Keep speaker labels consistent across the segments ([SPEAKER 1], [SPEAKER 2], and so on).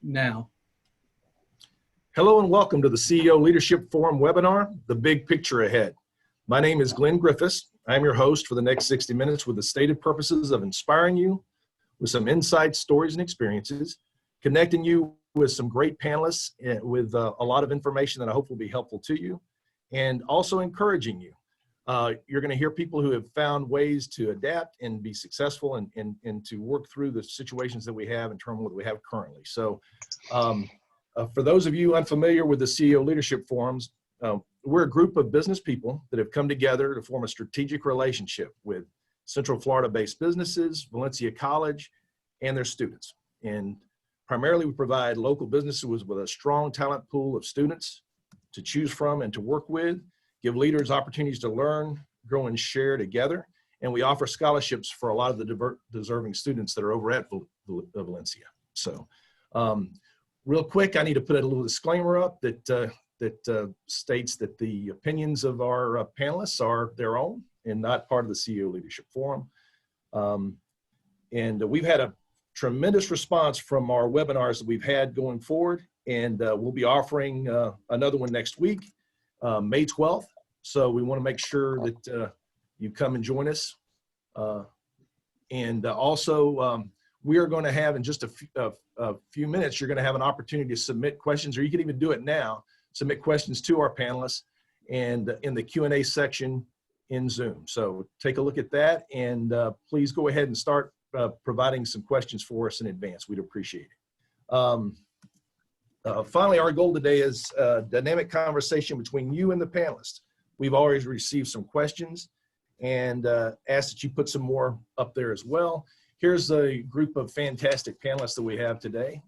[SPEAKER 1] Now.
[SPEAKER 2] Hello and welcome to the CEO Leadership Forum webinar, The Big Picture Ahead. My name is Glyn, Griffis. I'm your host for the next 60 minutes with the stated purposes of inspiring you with some insights, stories, and experiences, connecting you with some great panelists with a lot of information that I hope will be helpful to you, and also encouraging you. You're going to hear people who have found ways to adapt and be successful and to work through the situations that we have in terms of what we have currently. So for those of you unfamiliar with the CEO Leadership Forums, we're a group of business people that have come together to form a strategic relationship with Central Florida-based businesses, Valencia College, and their students. And primarily we provide local businesses with a strong talent pool of students to choose from and to work with, give leaders opportunities to learn, grow, and share together. And we offer scholarships for a lot of the deserving students that are over at Valencia. So real quick, I need to put a little disclaimer up that states that the opinions of our panelists are their own and not part of the CEO Leadership Forum. And we've had a tremendous response from our webinars that we've had going forward, and we'll be offering another one next week, May 12th. So we want to make sure that you come and join us. Also, we are going to have in just a few minutes, you're going to have an opportunity to submit questions, or you can even do it now, submit questions to our panelists and in the Q&A section in Zoom. So take a look at that, and please go ahead and start providing some questions for us in advance. We'd appreciate it. Finally, our goal today is a dynamic conversation between you and the panelists. We've already received some questions and asked that you put some more up there as well. Here's a group of fantastic panelists that we have today.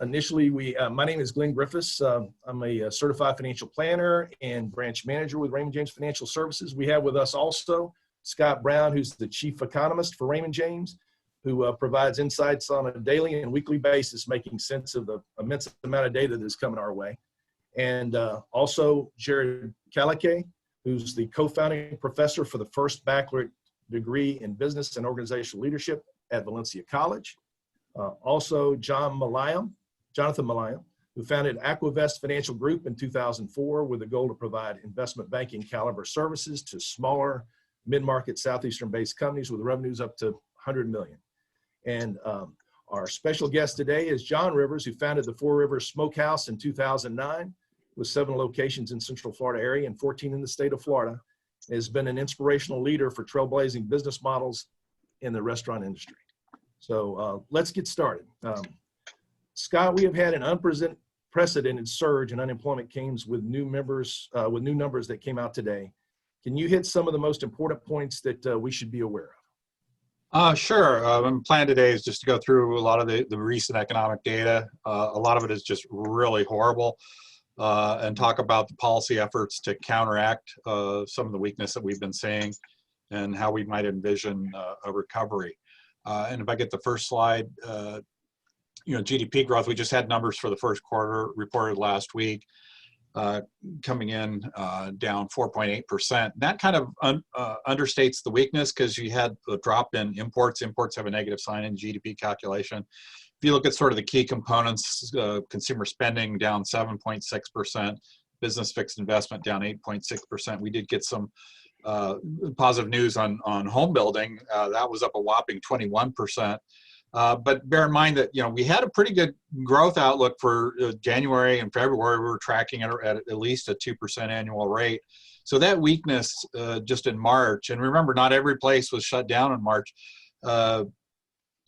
[SPEAKER 2] Initially, my name is Glyn Griffis. I'm a certified financial planner and branch manager with Raymond James Financial Services. We have with us also Scott Brown, who's the chief economist for Raymond James, who provides insights on a daily and weekly basis, making sense of the immense amount of data that's coming our way. And also Jared Kalake, who's the co-founding professor for the first baccalaureate degree in business and organizational leadership at Valencia College. Also Jonathan Malayam, who founded Aquavest Financial Group in 2004 with the goal to provide investment banking caliber services to smaller mid-market Southeastern-based companies with revenues up to 100 million. And our special guest today is John Rivers, who founded the Four Rivers Smokehouse in 2009 with 7 locations in Central Florida area and 14 in the state of Florida. Has been an inspirational leader for trailblazing business models in the restaurant industry. So let's get started. Scott, we have had an unprecedented surge in unemployment claims with new numbers that came out today. Can you hit some of the most important points that we should be aware of?
[SPEAKER 3] Sure. My plan today is just to go through a lot of the recent economic data. A lot of it is just really horrible. And talk about the policy efforts to counteract some of the weakness that we've been seeing and how we might envision a recovery. And if I get the first slide, GDP growth, we just had numbers for the first quarter reported last week, coming in down 4.8%. That kind of understates the weakness because you had a drop in imports. Imports have a negative sign in GDP calculation. If you look at sort of the key components, consumer spending down 7.6%, business fixed investment down 8.6%. We did get some positive news on home building. That was up a whopping 21%. But bear in mind that we had a pretty good growth outlook for January and February. We were tracking at least a 2% annual rate. So that weakness just in March, and remember, not every place was shut down in March.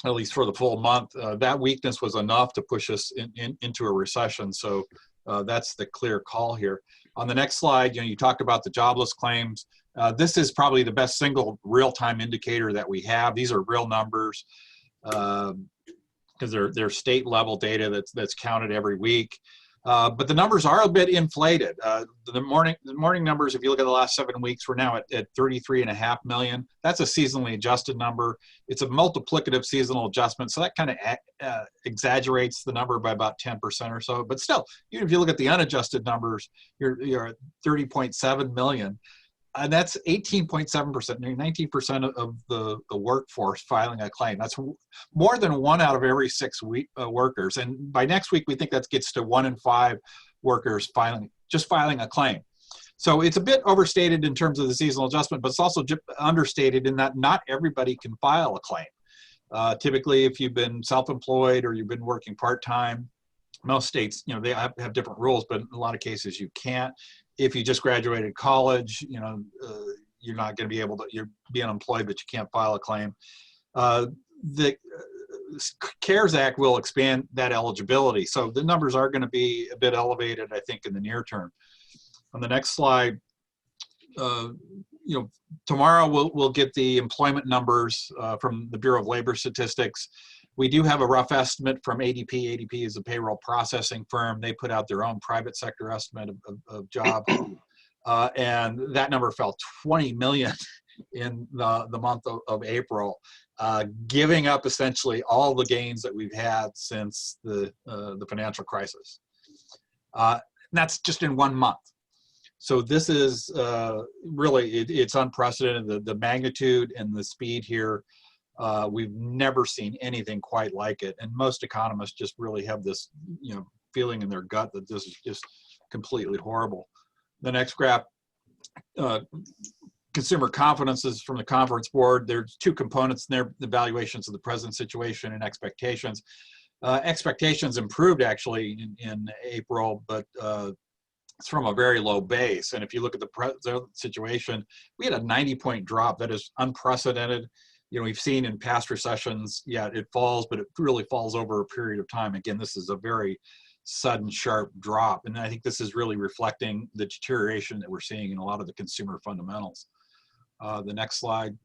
[SPEAKER 3] At least for the full month, that weakness was enough to push us into a recession. So that's the clear call here. On the next slide, you talked about the jobless claims. This is probably the best single real-time indicator that we have. These are real numbers because they're state-level data that's counted every week. But the numbers are a bit inflated. The morning numbers, if you look at the last 7 weeks, we're now at 33.5 million. That's a seasonally adjusted number. It's a multiplicative seasonal adjustment, so that kind of exaggerates the number by about 10% or so. But still, even if you look at the unadjusted numbers, you're at 30.7 million. And that's 18.7%, 19% of the workforce filing a claim. That's more than 1 out of every 6 workers. And by next week, we think that gets to 1 in 5 workers filing a claim. So it's a bit overstated in terms of the seasonal adjustment, but it's also understated in that not everybody can file a claim. Typically, if you've been self-employed or you've been working part-time, most states, they have different rules, but in a lot of cases you can't. If you just graduated college, you're not going to be able to, you're being unemployed, but you can't file a claim. The CARES Act will expand that eligibility. So the numbers are going to be a bit elevated, I think, in the near term. On the next slide, tomorrow we'll get the employment numbers from the Bureau of Labor Statistics. We do have a rough estimate from ADP. ADP is a payroll processing firm. They put out their own private sector estimate of jobs. And that number fell 20 million in the month of April, giving up essentially all the gains that we've had since the financial crisis. And that's just in 1 month. So this is really, it's unprecedented, the magnitude and the speed here. We've never seen anything quite like it. And most economists just really have this, feeling in their gut that this is just completely horrible. The next graph, consumer confidence is from the Conference Board. There's 2 components in there, the evaluations of the present situation and expectations. Expectations improved actually in April, but it's from a very low base. And if you look at the present situation, we had a 90-point drop. That is unprecedented. We've seen in past recessions, yeah, it falls, but it really falls over a period of time. Again, this is a very sudden, sharp drop. And I think this is really reflecting the deterioration that we're seeing in a lot of the consumer fundamentals. The next slide.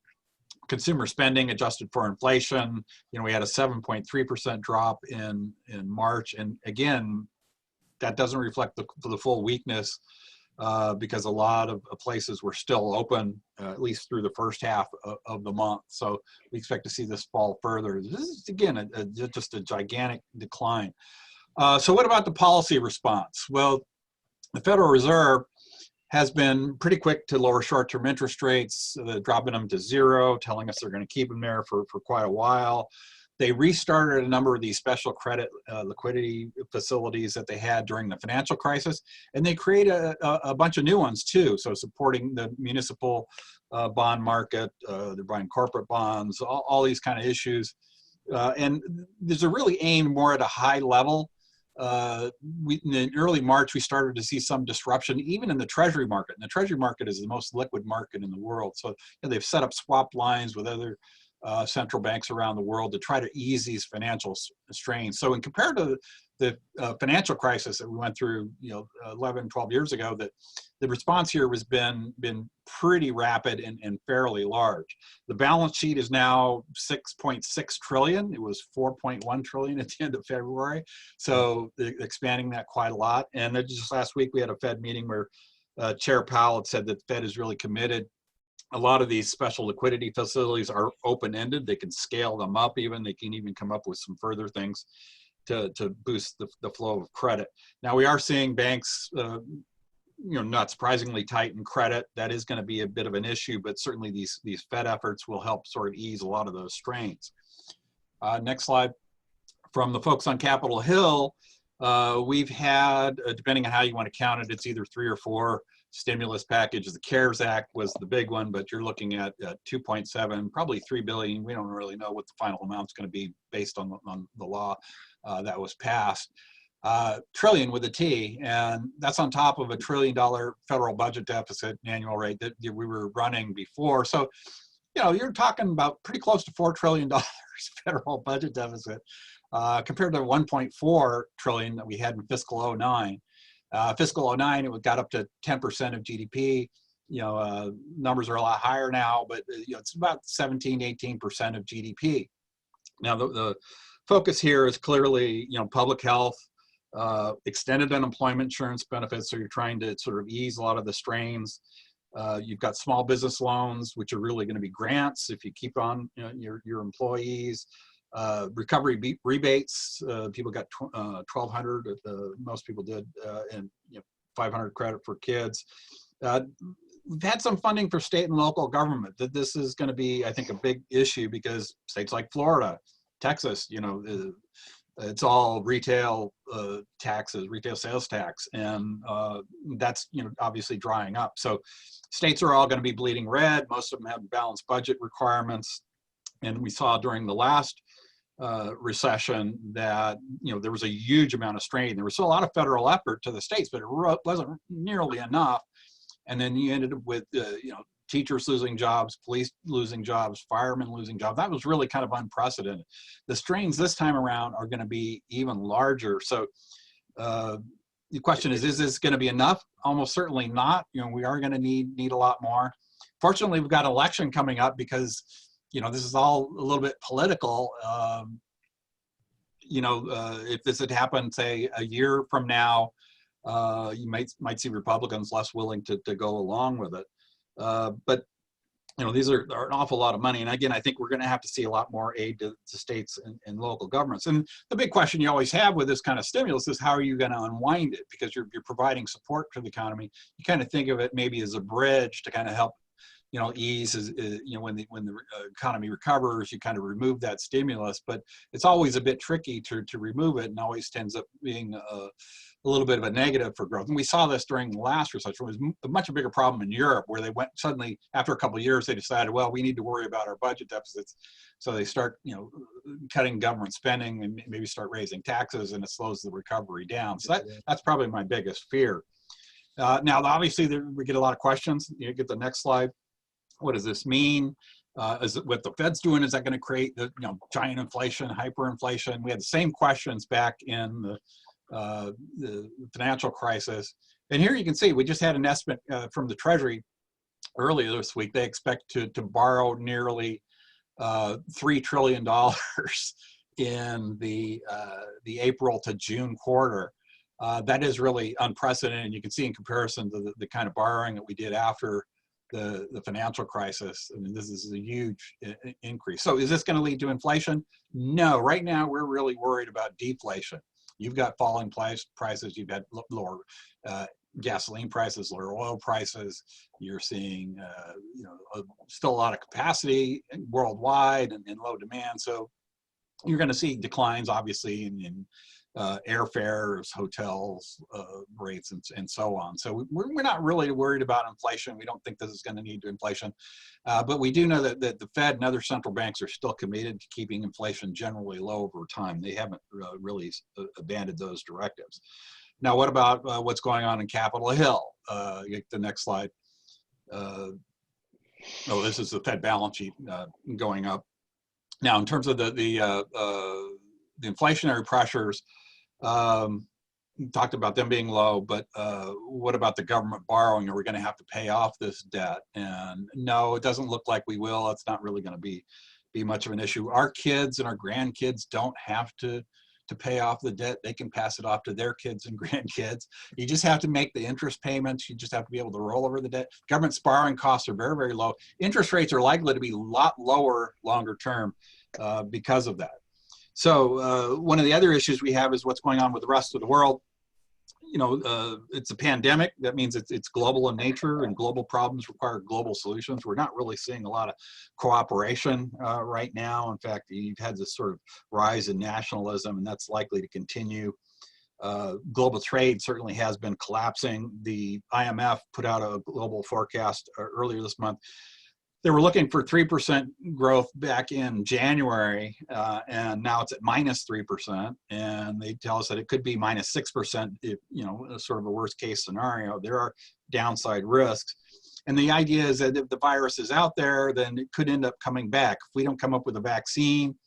[SPEAKER 3] Consumer spending adjusted for inflation. We had a 7.3% drop in March. And again, that doesn't reflect the full weakness because a lot of places were still open, at least through the first half of the month. So we expect to see this fall further. This is, again, just a gigantic decline. So what about the policy response? Well, the Federal Reserve has been pretty quick to lower short-term interest rates, dropping them to 0, telling us they're going to keep them there for quite a while. They restarted a number of these special credit liquidity facilities that they had during the financial crisis, and they created a bunch of new ones too. So supporting the municipal bond market, they're buying corporate bonds, all these kind of issues. And these are really aimed more at a high level. In early March, we started to see some disruption, even in the Treasury market. And the Treasury market is the most liquid market in the world. So they've set up swap lines with other central banks around the world to try to ease these financial strains. So in compared to the financial crisis that we went through, 11, 12 years ago, that the response here has been pretty rapid and fairly large. The balance sheet is now 6.6 trillion. It was 4.1 trillion at the end of February. So expanding that quite a lot. And then just last week, we had a Fed meeting where Chair Powell had said that the Fed is really committed. A lot of these special liquidity facilities are open-ended. They can scale them up even. They can even come up with some further things to boost the flow of credit. Now, we are seeing banks, not surprisingly tighten credit. That is going to be a bit of an issue, but certainly these Fed efforts will help sort of ease a lot of those strains. Next slide. From the folks on Capitol Hill, we've had, depending on how you want to count it, it's either 3 or 4 stimulus packages. The CARES Act was the big one, but you're looking at 2.7, probably 3 billion. We don't really know what the final amount's going to be based on the law that was passed. Trillion with a T, and that's on top of a $1 trillion federal budget deficit annual rate that we were running before. So, you're talking about pretty close to $4 trillion federal budget deficit compared to 1.4 trillion that we had in fiscal 09. Fiscal 09, it got up to 10% of GDP. Numbers are a lot higher now, but it's about 17, 18% of GDP. Now, the focus here is clearly, public health, extended unemployment insurance benefits. So you're trying to sort of ease a lot of the strains. You've got small business loans, which are really going to be grants if you keep on your employees. Recovery rebates, people got 1,200, most people did, and 500 credit for kids. we've had some funding for state and local government. That this is going to be, I think, a big issue because states like Florida, Texas, it's all retail taxes, retail sales tax, and that's obviously drying up. So states are all going to be bleeding red. Most of them have balanced budget requirements, and we saw during the last recession that there was a huge amount of strain. There was still a lot of federal effort to the states, but it wasn't nearly enough. And then you ended up with teachers losing jobs, police losing jobs, firemen losing jobs. That was really kind of unprecedented. The strains this time around are going to be even larger. So the question is this going to be enough? Almost certainly not. We are going to need a lot more. Fortunately, we've got an election coming up because this is all a little bit political. If this had happened, say, a year from now, you might see Republicans less willing to go along with it. But these are an awful lot of money. And again, I think we're going to have to see a lot more aid to states and local governments. And the big question you always have with this kind of stimulus is how are you going to unwind it? Because you're providing support to the economy. You kind of think of it maybe as a bridge to kind of help ease when the economy recovers, you kind of remove that stimulus, but it's always a bit tricky to remove it, and always tends up being a little bit of a negative for growth. And we saw this during the last recession. It was a much bigger problem in Europe, where they went suddenly after a couple of years, they decided, well, we need to worry about our budget deficits, so they start cutting government spending and maybe start raising taxes, and it slows the recovery down. So that's probably my biggest fear. Now, obviously, we get a lot of questions. You get the next slide. What does this mean? Is it what the Fed's doing? Is that going to create the giant inflation, hyperinflation? We had the same questions back in the financial crisis. And here you can see we just had an estimate from the Treasury earlier this week. They expect to borrow nearly $3 trillion in the April to June quarter. That is really unprecedented. You can see in comparison to the kind of borrowing that we did after the financial crisis. I mean, this is a huge increase. So is this going to lead to inflation? No. Right now, we're really worried about deflation. You've got falling prices. You've had lower gasoline prices, lower oil prices. You're seeing still a lot of capacity worldwide and low demand. So you're going to see declines, obviously, in airfares, hotels, rates, and so on. So we're not really worried about inflation. We don't think this is going to lead to inflation. But we do know that the Fed and other central banks are still committed to keeping inflation generally low over time. They haven't really abandoned those directives. Now, what about what's going on in Capitol Hill? Get the next slide. This is the Fed balance sheet going up. Now, in terms of the inflationary pressures, talked about them being low, but what about the government borrowing? Are we going to have to pay off this debt? And no, it doesn't look like we will. It's not really going to be much of an issue. Our kids and our grandkids don't have to pay off the debt. They can pass it off to their kids and grandkids. You just have to make the interest payments. You just have to be able to roll over the debt. Government's borrowing costs are very, very low. Interest rates are likely to be a lot lower longer term because of that. So one of the other issues we have is what's going on with the rest of the world. It's a pandemic. That means it's global in nature, and global problems require global solutions. We're not really seeing a lot of cooperation right now. In fact, you've had this sort of rise in nationalism, and that's likely to continue. Global trade certainly has been collapsing. The IMF put out a global forecast earlier this month. They were looking for 3% growth back in January, and now it's at -3%. And they tell us that it could be -6% if, sort of a worst case scenario. There are downside risks. And the idea is that if the virus is out there, then it could end up coming back. If we don't come up with a vaccine,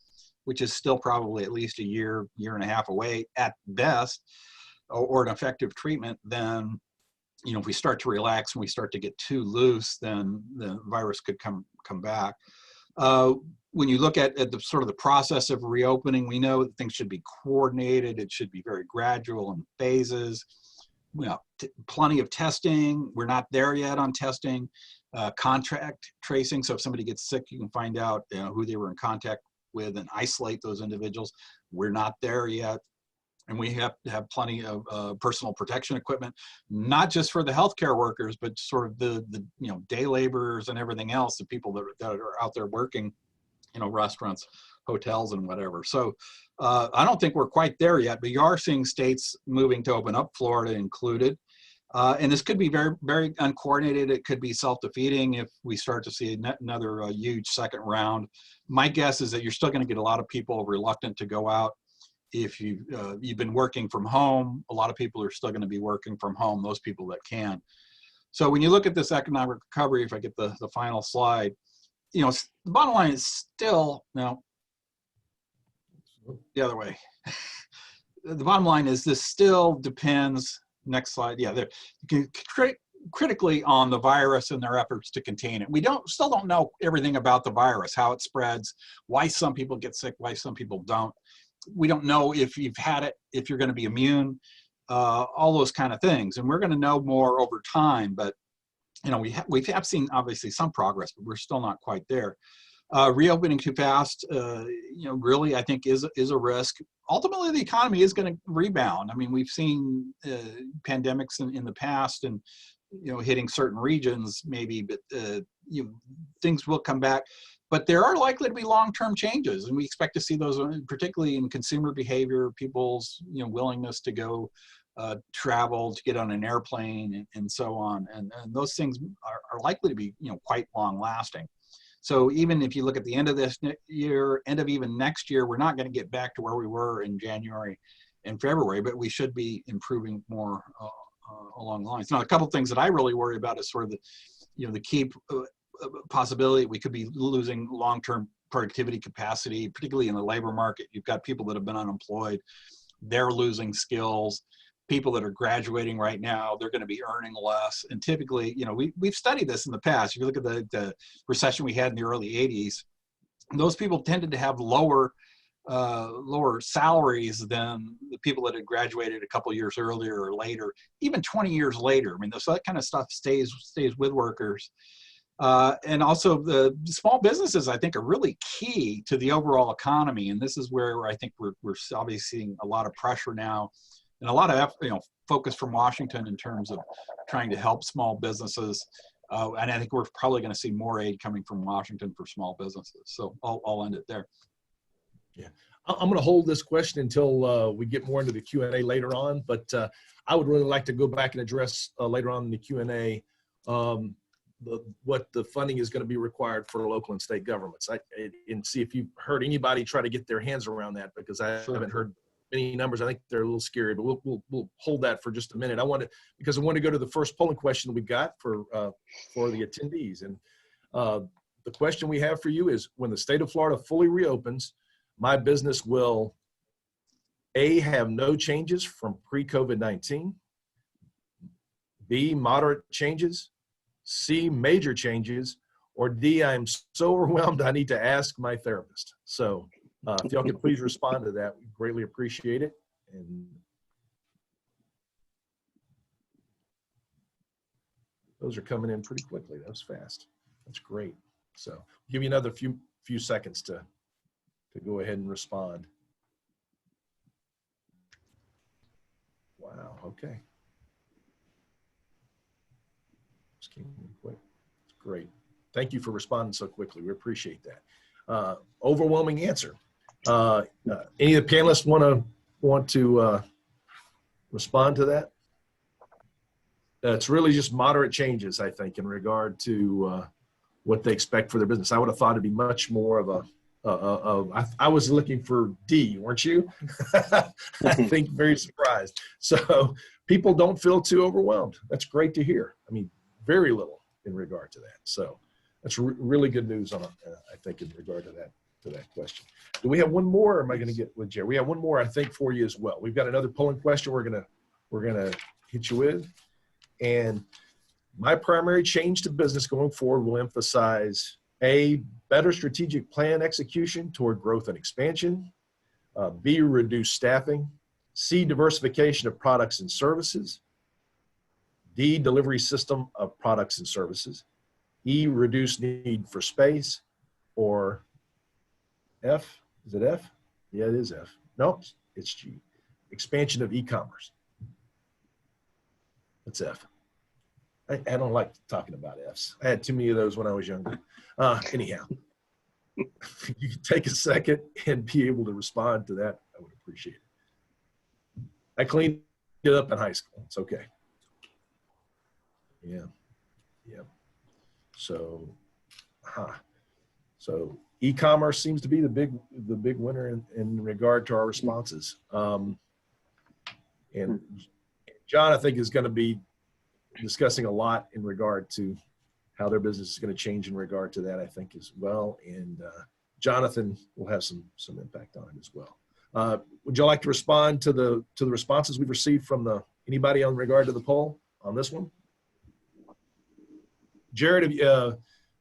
[SPEAKER 3] which is still probably at least a year and a half away at best, or an effective treatment, then if we start to relax and we start to get too loose, then the virus could come back. When you look at the sort of the process of reopening, we know that things should be coordinated. It should be very gradual in phases. Plenty of testing. We're not there yet on testing. Contact tracing. So if somebody gets sick, you can find out who they were in contact with and isolate those individuals. We're not there yet. And we have to have plenty of personal protection equipment, not just for the healthcare workers, but sort of the day laborers and everything else, the people that are out there working, restaurants, hotels, and whatever. So I don't think we're quite there yet, but you are seeing states moving to open up, Florida included. And this could be very, very uncoordinated. It could be self-defeating if we start to see another huge second round. My guess is that you're still going to get a lot of people reluctant to go out. If you've been working from home, a lot of people are still going to be working from home, those people that can. So when you look at this economic recovery, if I get the final slide, the bottom line is still, no, the other way. The bottom line is this still depends, next slide, yeah, critically on the virus and their efforts to contain it. We still don't know everything about the virus, how it spreads, why some people get sick, why some people don't. We don't know if you've had it, if you're going to be immune, all those kind of things. And we're going to know more over time, but we have seen obviously some progress, but we're still not quite there. Reopening too fast, really I think is a risk. Ultimately, the economy is going to rebound. I mean, we've seen pandemics in the past, and hitting certain regions maybe, but things will come back. But there are likely to be long-term changes, and we expect to see those, particularly in consumer behavior, people's willingness to go travel, to get on an airplane, and so on. And those things are likely to be quite long-lasting. So even if you look at the end of this year, end of even next year, we're not going to get back to where we were in January and February, but we should be improving more along the lines. Now, a couple of things that I really worry about is sort of the key possibility we could be losing long-term productivity capacity, particularly in the labor market. You've got people that have been unemployed, they're losing skills. People that are graduating right now, they're going to be earning less. And typically, we've studied this in the past. If you look at the recession we had in the early 80s, those people tended to have lower salaries than the people that had graduated a couple years earlier or later, even 20 years later. I mean, so that kind of stuff stays with workers. And also the small businesses, I think, are really key to the overall economy. And this is where I think we're obviously seeing a lot of pressure now, and a lot of focus from Washington in terms of trying to help small businesses. And I think we're probably going to see more aid coming from Washington for small businesses. So I'll end it there.
[SPEAKER 2] Yeah, I'm going to hold this question until we get more into the Q&A later on. But I would really like to go back and address later on in the Q&A what the funding is going to be required for local and state governments. And see if you've heard anybody try to get their hands around that, because I haven't heard many numbers. I think they're a little scary, but we'll hold that for just a minute. I want to go to the first polling question we got for the attendees. And the question we have for you is, when the state of Florida fully reopens, my business will A, have no changes from pre-COVID-19, B, moderate changes, C, major changes, or D, I'm so overwhelmed I need to ask my therapist. So if y'all could please respond to that, we greatly appreciate it. And those are coming in pretty quickly. That was fast. That's great. So I'll give you another few seconds to go ahead and respond. Wow, okay. Just came in quick. It's great. Thank you for responding so quickly. We appreciate that. Overwhelming answer. Any of the panelists want to respond to that? It's really just moderate changes, I think, in regard to what they expect for their business. I would have thought it'd be much more of I was looking for D, weren't you? I think very surprised. So people don't feel too overwhelmed. That's great to hear. I mean, very little in regard to that. So that's really good news on, I think, in regard to that question. Do we have one more, or am I going to get with Jerry? We have one more, I think, for you as well. We've got another polling question we're gonna hit you with. And my primary change to business going forward will emphasize A, better strategic plan execution toward growth and expansion, B, reduced staffing, C, diversification of products and services, D, delivery system of products and services, E, reduced need for space, or F, is it F? Yeah, it is F. Nope, it's G. Expansion of e-commerce. That's F. I don't like talking about Fs. I had too many of those when I was younger. Anyhow, if you could take a second and be able to respond to that, I would appreciate it. I cleaned it up in high school. It's okay. Yeah. Yeah. So, so e-commerce seems to be the big winner in regard to our responses. And John, I think, is going to be discussing a lot in regard to how their business is going to change in regard to that, I think, as well. And Jonathan will have some impact on it as well. Would you like to respond to the responses we've received from anybody in regard to the poll on this one? Jared,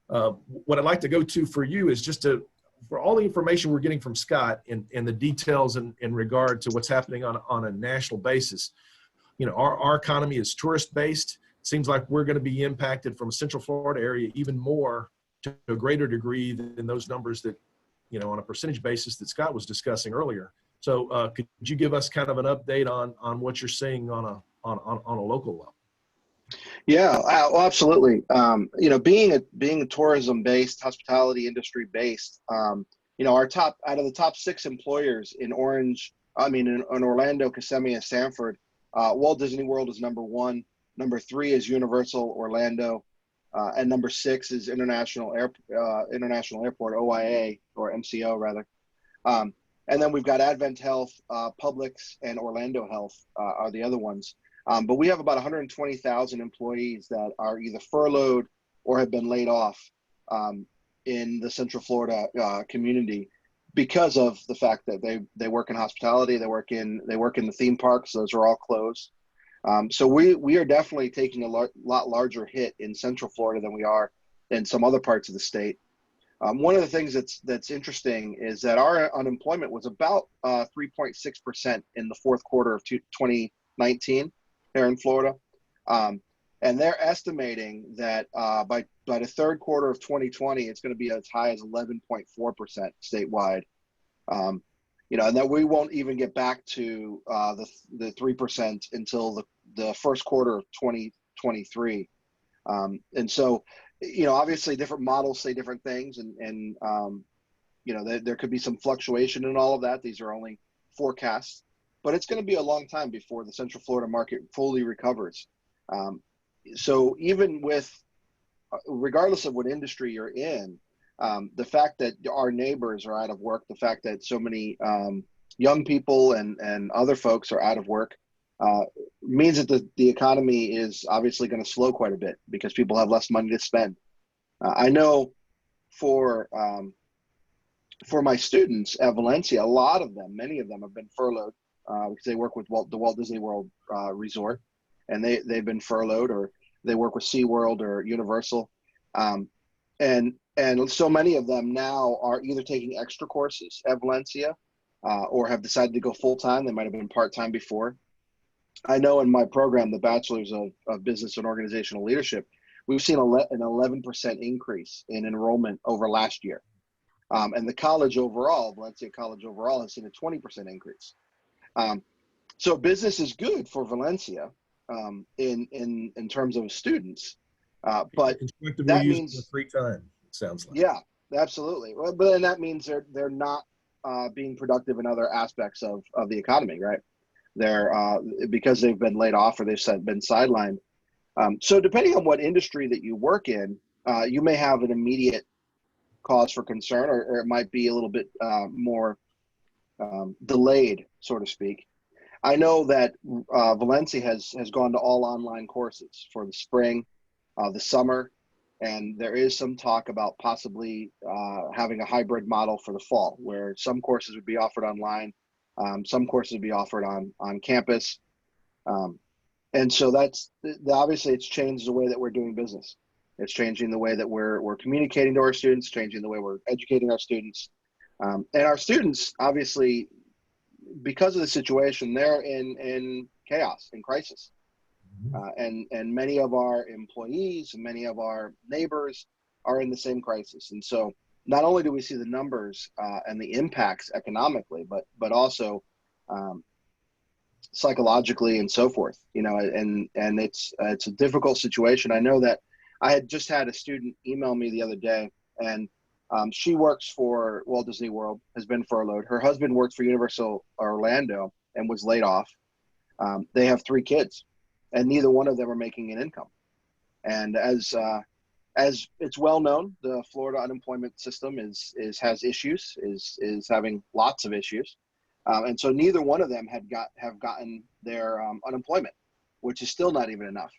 [SPEAKER 2] what I'd like to go to for you is just for all the information we're getting from Scott and the details in regard to what's happening on a national basis. You know, our economy is tourist based. It seems like we're going to be impacted from a Central Florida area even more to a greater degree than those numbers that, you know, on a percentage basis that Scott was discussing earlier. So could you give us kind of an update on what you're seeing on a local level?
[SPEAKER 1] Yeah, well, absolutely. You know, being a tourism based, hospitality industry based, you know, out of the top 6 employers in Orlando, Kissimmee, and Sanford, Walt Disney World is number 1. Number 3 is Universal Orlando, and number 6 is International Airport, OIA, or MCO rather. And then we've got Advent Health, Publix, and Orlando Health are the other ones. But we have about 120,000 employees that are either furloughed or have been laid off in the Central Florida community because of the fact that they work in hospitality, they work in the theme parks. Those are all closed. So we are definitely taking a lot larger hit in Central Florida than we are in some other parts of the state. One of the things that's interesting is that our unemployment was about 3.6% in the fourth quarter of 2019 here in Florida. And they're estimating that by the third quarter of 2020, it's going to be as high as 11.4% statewide. You know, and that we won't even get back to the 3% until the first quarter of 2023. And so, you know, obviously different models say different things, and you know, there could be some fluctuation in all of that. These are only forecasts, but it's going to be a long time before the Central Florida market fully recovers. So even regardless of what industry you're in, the fact that our neighbors are out of work, the fact that so many young people and other folks are out of work, means that the economy is obviously going to slow quite a bit because people have less money to spend. I know for my students at Valencia, many of them have been furloughed because they work with the Walt Disney World Resort, and they've been furloughed, or they work with SeaWorld or Universal. And so many of them now are either taking extra courses at Valencia or have decided to go full-time. They might have been part-time before. I know in my program, the Bachelor's of Business and Organizational Leadership, we've seen an 11% increase in enrollment over last year. And the college overall, Valencia College overall, has seen a 20% increase. So business is good for Valencia in terms of students. But that means
[SPEAKER 2] free time, it sounds like.
[SPEAKER 1] Yeah, absolutely. Well, but then that means they're not being productive in other aspects of the economy, right? They're because they've been laid off or they've been sidelined. So depending on what industry that you work in, you may have an immediate cause for concern, or it might be a little bit more delayed, so to speak. I know that Valencia has gone to all online courses for the spring, the summer, and there is some talk about possibly having a hybrid model for the fall, where some courses would be offered online, some courses would be offered on campus. And so that's obviously it's changed the way that we're doing business. It's changing the way that we're communicating to our students, changing the way we're educating our students. And our students, obviously, because of the situation, they're in chaos, in crisis. And many of our employees and many of our neighbors are in the same crisis. And so not only do we see the numbers and the impacts economically, but also psychologically and so forth, and it's a difficult situation. I know that I had just had a student email me the other day, and she works for Walt Disney World, has been furloughed. Her husband worked for Universal Orlando and was laid off. They have 3 kids, and neither one of them are making an income. And as it's well known, the Florida unemployment system has issues, is having lots of issues. And so neither one of them have gotten their unemployment, which is still not even enough.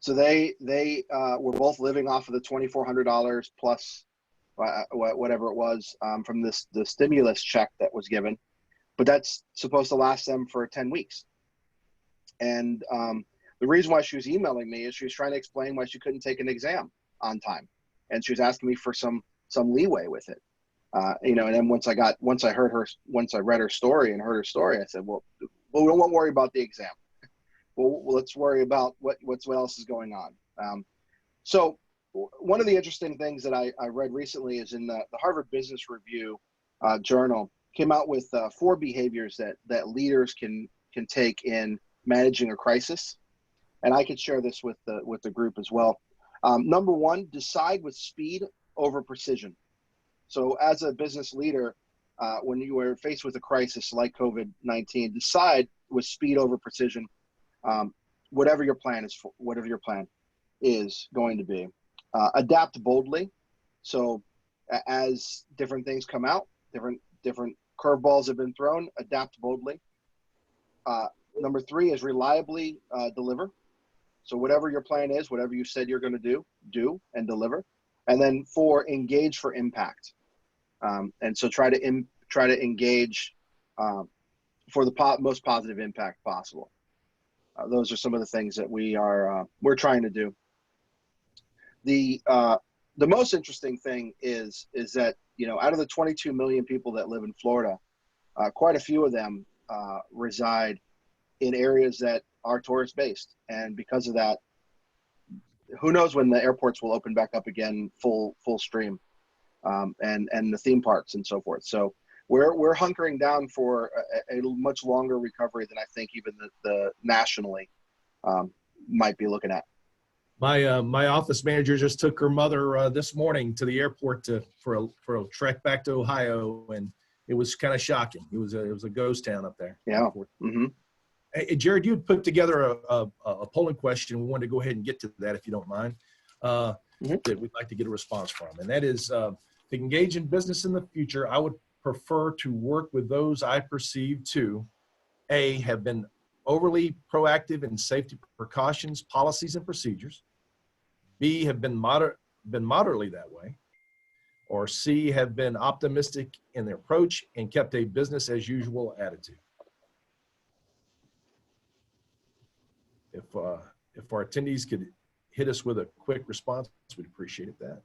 [SPEAKER 1] So they were both living off of the $2,400 plus whatever it was from the stimulus check that was given, but that's supposed to last them for 10 weeks. And the reason why she was emailing me is she was trying to explain why she couldn't take an exam on time, and she was asking me for some leeway with it. And then once I read her story and heard her story, I said, well, we won't worry about the exam. Well, let's worry about what else is going on. So one of the interesting things that I read recently is in the Harvard Business Review journal came out with 4 behaviors that leaders can take in managing a crisis, and I could share this with the group as well. Number 1, decide with speed over precision. So as a business leader, when you are faced with a crisis like COVID-19, decide with speed over precision, whatever your plan is going to be. Adapt boldly. So as different things come out, different curveballs have been thrown, adapt boldly. Number 3 is reliably deliver. So whatever your plan is, whatever you said you're going to do and deliver. And then 4, engage for impact. And so try to engage for the most positive impact possible. Those are some of the things that we're trying to do. The most interesting thing is that out of the 22 million people that live in Florida, quite a few of them reside in areas that are tourist based, and because of that, who knows when the airports will open back up again full stream, and the theme parks and so forth. So we're hunkering down for a much longer recovery than I think even the nationally might be looking at.
[SPEAKER 2] My office manager just took her mother this morning to the airport for a trek back to Ohio, and it was kind of shocking. It was a ghost town up there.
[SPEAKER 1] Yeah. Mm-hmm.
[SPEAKER 2] Hey, Jared, you had put together a polling question. We wanted to go ahead and get to that, if you don't mind, that we'd like to get a response from. And that is, to engage in business in the future, I would prefer to work with those I perceive to, A, have been overly proactive in safety precautions, policies, and procedures, B, have been moderately that way, or C, have been optimistic in their approach and kept a business as usual attitude. If our attendees could hit us with a quick response, we'd appreciate that.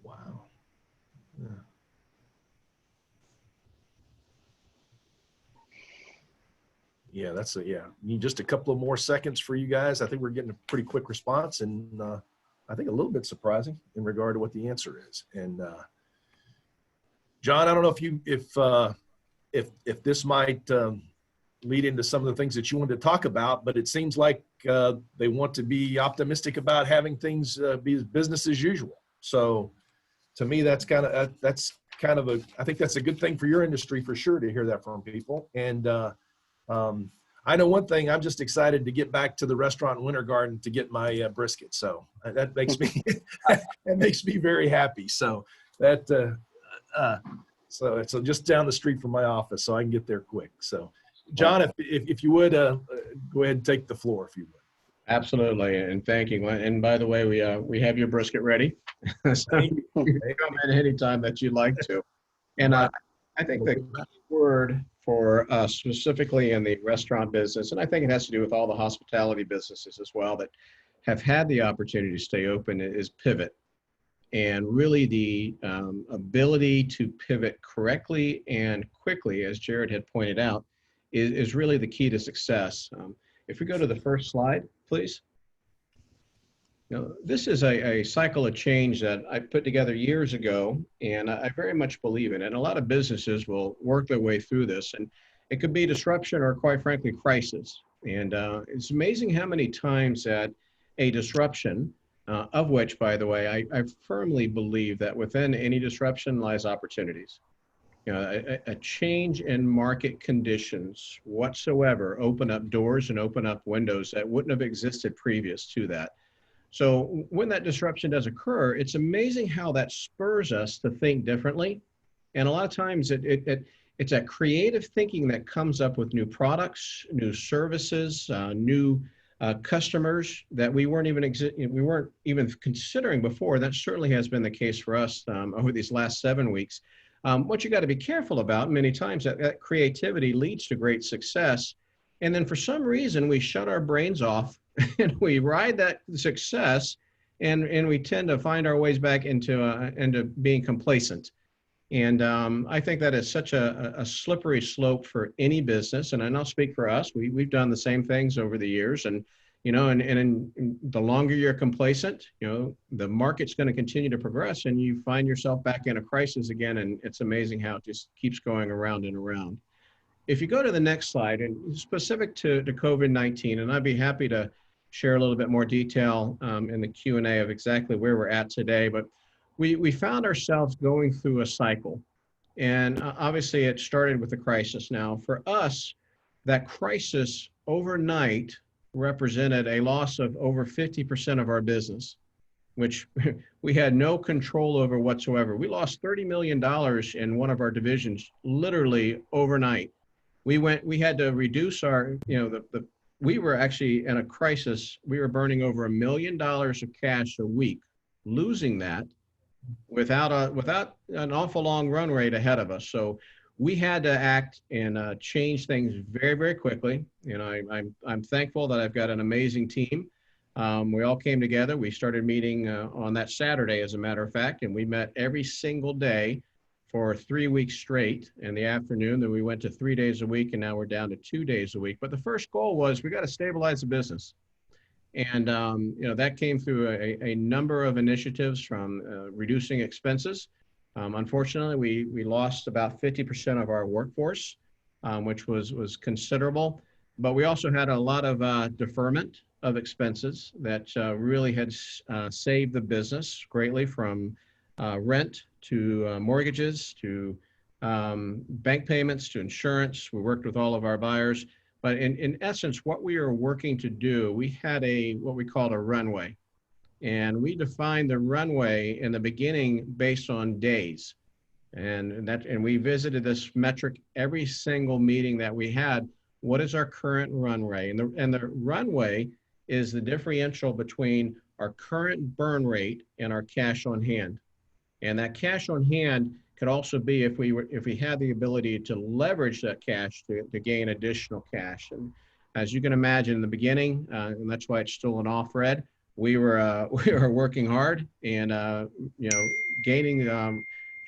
[SPEAKER 2] Wow. Yeah, you need just a couple of more seconds for you guys. I think we're getting a pretty quick response, and I think a little bit surprising in regard to what the answer is. And John, I don't know if this might lead into some of the things that you wanted to talk about, but it seems like they want to be optimistic about having things be business as usual. So to me, I think that's a good thing for your industry for sure to hear that from people. And I know one thing, I'm just excited to get back to the restaurant in Winter Garden to get my brisket. So that makes me, that makes me very happy. So so it's just down the street from my office, so I can get there quick. So John, if you would, go ahead and take the floor, if you would.
[SPEAKER 4] Absolutely, and thank you. And by the way, we have your brisket ready, so you can come in anytime that you'd like to. And I think the key word for specifically in the restaurant business, and I think it has to do with all the hospitality businesses as well that have had the opportunity to stay open, is pivot. And really the ability to pivot correctly and quickly, as Jared had pointed out, is really the key to success. If we go to the first slide, please. This is a cycle of change that I put together years ago, and I very much believe in it. And a lot of businesses will work their way through this, and it could be disruption or, quite frankly, crisis. And it's amazing how many times that a disruption, of which, by the way, I firmly believe that within any disruption lies opportunities. A change in market conditions whatsoever open up doors and open up windows that wouldn't have existed previous to that. So when that disruption does occur, it's amazing how that spurs us to think differently. And a lot of times it's that creative thinking that comes up with new products, new services, new customers that we weren't even considering before. That certainly has been the case for us over these last 7 weeks. What you got to be careful about many times, that creativity leads to great success. And then for some reason, we shut our brains off and we ride that success, and we tend to find our ways back into being complacent. And I think that is such a slippery slope for any business. And I don't speak for us. We've done the same things over the years. And, and the longer you're complacent, the market's going to continue to progress, and you find yourself back in a crisis again. And it's amazing how it just keeps going around and around. If you go to the next slide, and specific to COVID-19, and I'd be happy to share a little bit more detail in the Q&A of exactly where we're at today, but we found ourselves going through a cycle. And obviously it started with the crisis. Now, for us, that crisis overnight represented a loss of over 50% of our business, which we had no control over whatsoever. We lost $30 million in one of our divisions, literally overnight. We had to reduce our, we were actually in a crisis. We were burning over $1 million of cash a week, losing that without an awful long run rate ahead of us. So we had to act and change things very, very quickly. I'm thankful that I've got an amazing team. We all came together. We started meeting on that Saturday, as a matter of fact, and we met every single day for 3 weeks straight in the afternoon. Then we went to 3 days a week, and now we're down to 2 days a week. But the first goal was we got to stabilize the business. And, that came through a number of initiatives, from reducing expenses. Unfortunately, we lost about 50% of our workforce, which was considerable. But we also had a lot of deferment of expenses that really had saved the business greatly, from rent to mortgages to bank payments to insurance. We worked with all of our buyers. But in essence, what we were working to do, we had what we called a runway. And we defined the runway in the beginning based on days. And we visited this metric every single meeting that we had. What is our current runway? And the runway is the differential between our current burn rate and our cash on hand. And that cash on hand could also be if we had the ability to leverage that cash to gain additional cash. And as you can imagine, in the beginning, and that's why it's still an off red, we were working hard and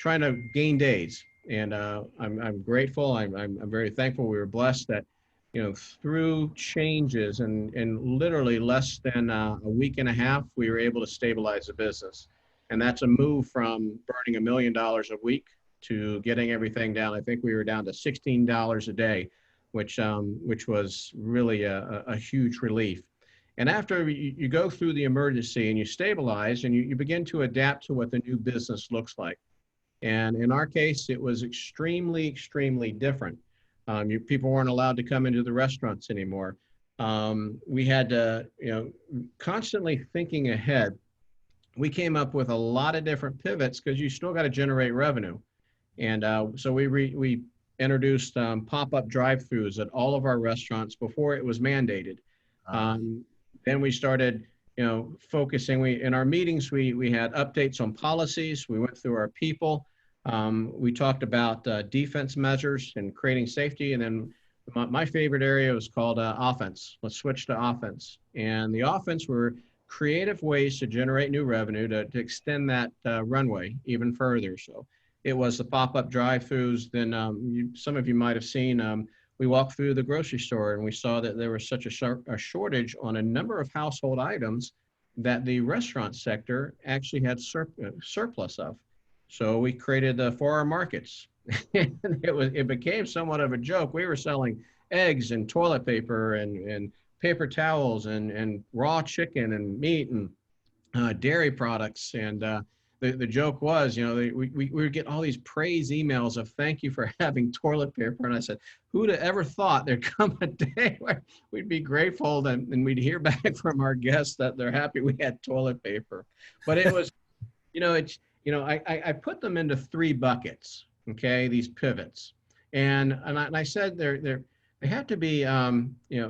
[SPEAKER 4] trying to gain days. And I'm grateful. I'm very thankful. We were blessed that through changes and literally less than a week and a half, we were able to stabilize the business. And that's a move from burning $1 million a week to getting everything down. I think we were down to $16 a day, which was really a huge relief. And after you go through the emergency and you stabilize, and you begin to adapt to what the new business looks like. And in our case, it was extremely, extremely different. People weren't allowed to come into the restaurants anymore. We had to, constantly thinking ahead. We came up with a lot of different pivots because you still got to generate revenue. And so we introduced pop-up drive-throughs at all of our restaurants before it was mandated. Then we started, focusing. In our meetings, we had updates on policies. We went through our people. We talked about defense measures and creating safety. And then my favorite area was called offense. Let's switch to offense. And the offense were creative ways to generate new revenue to extend that runway even further. So it was the pop-up drive-throughs. Then some of you might have seen, we walked through the grocery store and we saw that there was such a shortage on a number of household items that the restaurant sector actually had surplus of. So we created for our markets. And it became somewhat of a joke. We were selling eggs and toilet paper and paper towels and raw chicken and meat and dairy products. And the joke was, you know, we would get all these praise emails of thank you for having toilet paper. And I said, who'd have ever thought there'd come a day where we'd be grateful and we'd hear back from our guests that they're happy we had toilet paper. But it was, I put them into 3 buckets, okay, these pivots. And I said they have to be,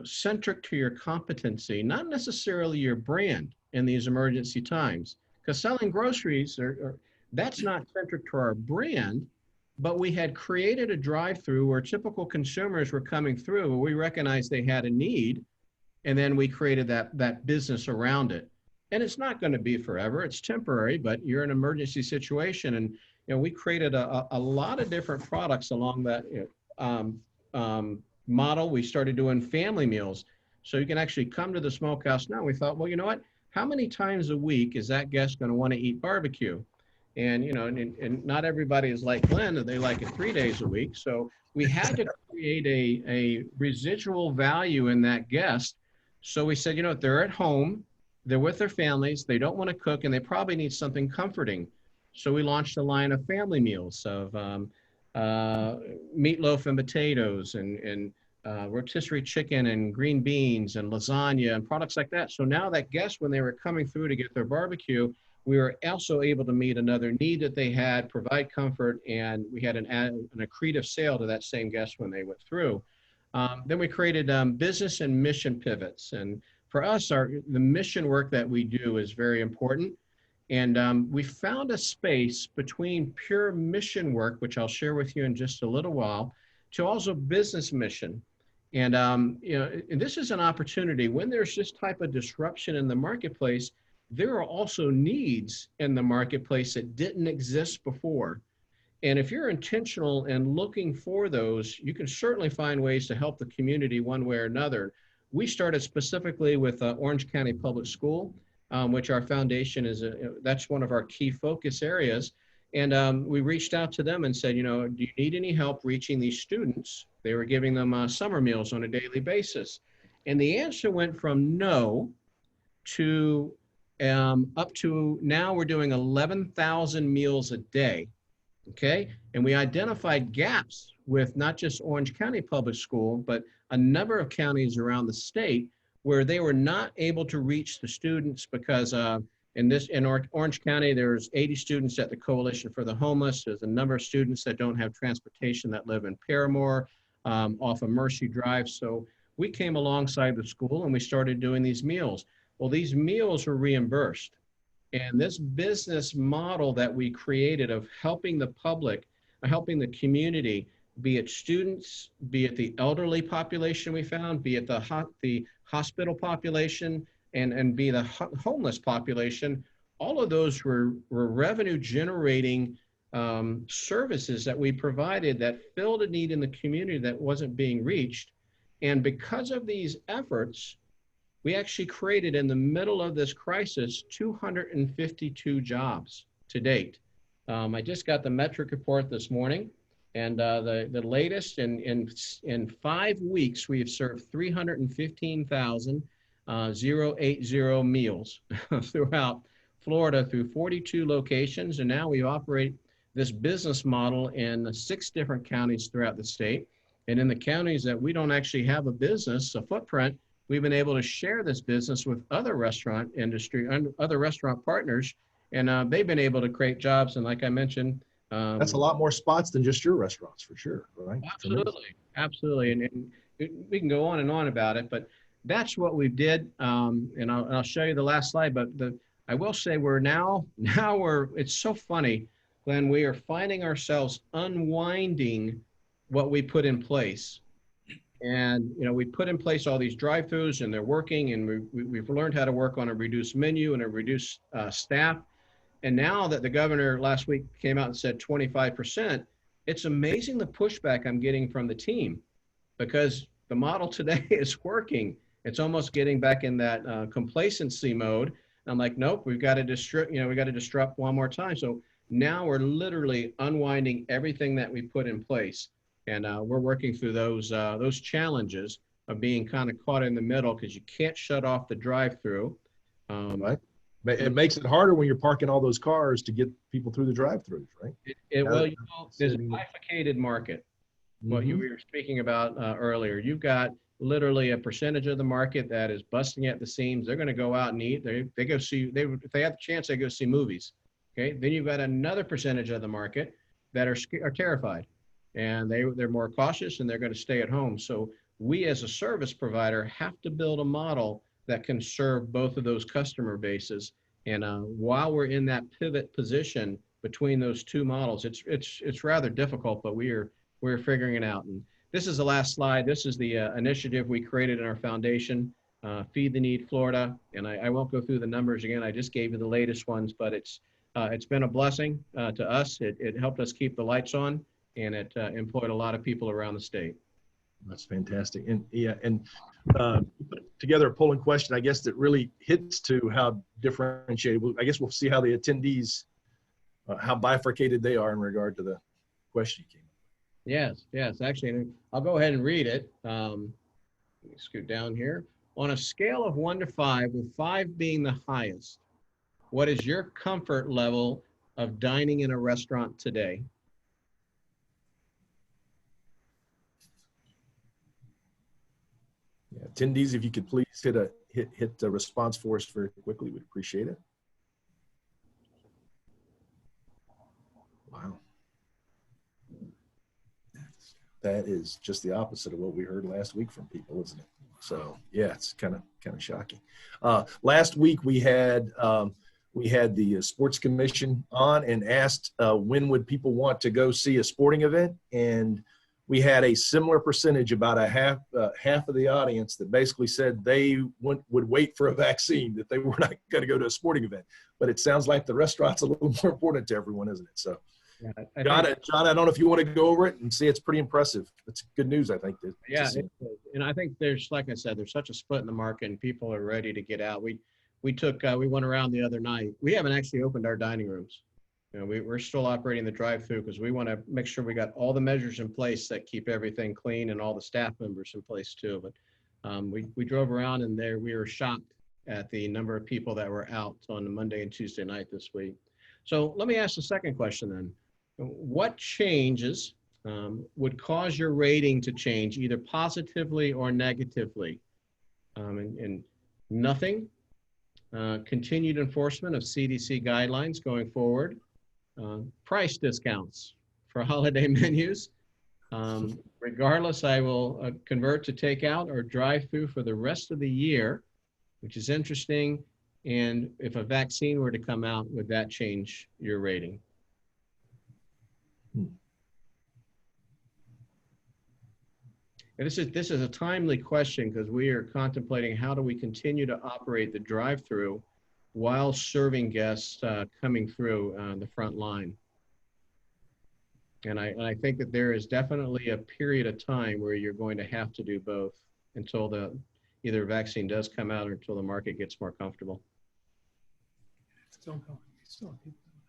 [SPEAKER 4] centric to your competency, not necessarily your brand in these emergency times. Because selling groceries, that's not centric to our brand, but we had created a drive-through where typical consumers were coming through, where we recognized they had a need, and then we created that business around it. And it's not going to be forever, it's temporary, but you're in an emergency situation. And we created a lot of different products along that model. We started doing family meals. So you can actually come to the smokehouse now. We thought, well, you know what? How many times a week is that guest going to want to eat barbecue? And, and not everybody is like Glyn, they like it 3 days a week. So we had to create a residual value in that guest. So we said, they're at home, they're with their families, they don't want to cook, and they probably need something comforting. So we launched a line of family meals of meatloaf and potatoes and rotisserie chicken and green beans and lasagna and products like that. So now that guests, when they were coming through to get their barbecue, we were also able to meet another need that they had, provide comfort, and we had an accretive sale to that same guest when they went through. Then we created business and mission pivots. And for us, the mission work that we do is very important. And we found a space between pure mission work, which I'll share with you in just a little while, to also business mission. And, and this is an opportunity when there's this type of disruption in the marketplace, there are also needs in the marketplace that didn't exist before. And if you're intentional and looking for those, you can certainly find ways to help the community one way or another. We started specifically with Orange County Public School, which our foundation is, that's one of our key focus areas. And we reached out to them and said, do you need any help reaching these students? They were giving them summer meals on a daily basis. And the answer went from no to up to now we're doing 11,000 meals a day, okay? And we identified gaps with not just Orange County Public School, but a number of counties around the state where they were not able to reach the students because in Orange County, there's 80 students at the Coalition for the Homeless. There's a number of students that don't have transportation that live in Paramore off of Mercy Drive. So we came alongside the school and we started doing these meals. Well, these meals were reimbursed. And this business model that we created of helping the public, helping the community, be it students, be it the elderly population we found, be it the hospital population, and be the homeless population, all of those were revenue generating services that we provided that filled a need in the community that wasn't being reached. And because of these efforts, we actually created in the middle of this crisis 252 jobs to date. I just got the metric report this morning, and the latest in 5 weeks, we have served 315,080 meals throughout Florida through 42 locations. And now we operate this business model in 6 different counties throughout the state. And in the counties that we don't actually have a business, a footprint, we've been able to share this business with other restaurant industry and other restaurant partners. And they've been able to create jobs. And like I mentioned,
[SPEAKER 2] that's a lot more spots than just your restaurants, for sure, right?
[SPEAKER 4] Absolutely, absolutely. And we can go on and on about it, but that's what we did. And I'll show you the last slide, but I will say it's so funny, Glenn, we are finding ourselves unwinding what we put in place. And, we put in place all these drive-throughs and they're working, and we've learned how to work on a reduced menu and a reduced staff. And now that the governor last week came out and said 25%, it's amazing the pushback I'm getting from the team because the model today is working. It's almost getting back in that complacency mode. I'm like, nope, we've got to we got to disrupt one more time. So now we're literally unwinding everything that we put in place. And we're working through those challenges of being kind of caught in the middle because you can't shut off the drive-through.
[SPEAKER 2] Right. But it makes it harder when you're parking all those cars to get people through the drive-throughs, right?
[SPEAKER 4] Well, there's a bifurcated market. What you were speaking about earlier. You've got literally a percentage of the market that is busting at the seams. They're going to go out and eat. They go see, if they have the chance, they go see movies. Okay. Then you've got another percentage of the market that are terrified, and they're more cautious and they're going to stay at home. So we as a service provider have to build a model that can serve both of those customer bases. And while we're in that pivot position between those two models, it's rather difficult, but we're figuring it out. And this is the last slide. This is the initiative we created in our foundation, Feed the Need Florida. And I won't go through the numbers again. I just gave you the latest ones, but it's been a blessing to us. It helped us keep the lights on, and it employed a lot of people around the state.
[SPEAKER 2] That's fantastic. And yeah, and put together a polling question, I guess, that really hits to how differentiated. I guess we'll see how the attendees, how bifurcated they are in regard to the question you came up.
[SPEAKER 4] Yes. Actually, I'll go ahead and read it. Let me scoot down here. On a scale of 1 to 5, with 5 being the highest, what is your comfort level of dining in a restaurant today?
[SPEAKER 2] Yeah, attendees, if you could please hit the response for us very quickly, we'd appreciate it. Wow. That is just the opposite of what we heard last week from people, isn't it? So yeah, it's kind of shocking. Last week we had the Sports Commission on and asked when would people want to go see a sporting event, and we had a similar percentage, about half of the audience, that basically said they would wait for a vaccine, that they were not going to go to a sporting event. But it sounds like the restaurant's a little more important to everyone, isn't it? So, yeah, John, I don't know if you want to go over it and see. It's pretty impressive. It's good news, I think.
[SPEAKER 4] Yeah, and I think there's, like I said, there's such a split in the market, and people are ready to get out. We went around the other night. We haven't actually opened our dining rooms. You know, we're still operating the drive-through because we want to make sure we got all the measures in place that keep everything clean, and all the staff members in place too. But we drove around, and we were shocked at the number of people that were out on the Monday and Tuesday night this week. So let me ask the second question then. What changes would cause your rating to change either positively or negatively? And nothing. Continued enforcement of CDC guidelines going forward. Price discounts for holiday menus. Regardless, I will convert to takeout or drive-through for the rest of the year, which is interesting. And if a vaccine were to come out, would that change your rating? And this is a timely question because we are contemplating how do we continue to operate the drive-through while serving guests coming through the front line. And I think that there is definitely a period of time where you're going to have to do both until either vaccine does come out or until the market gets more comfortable.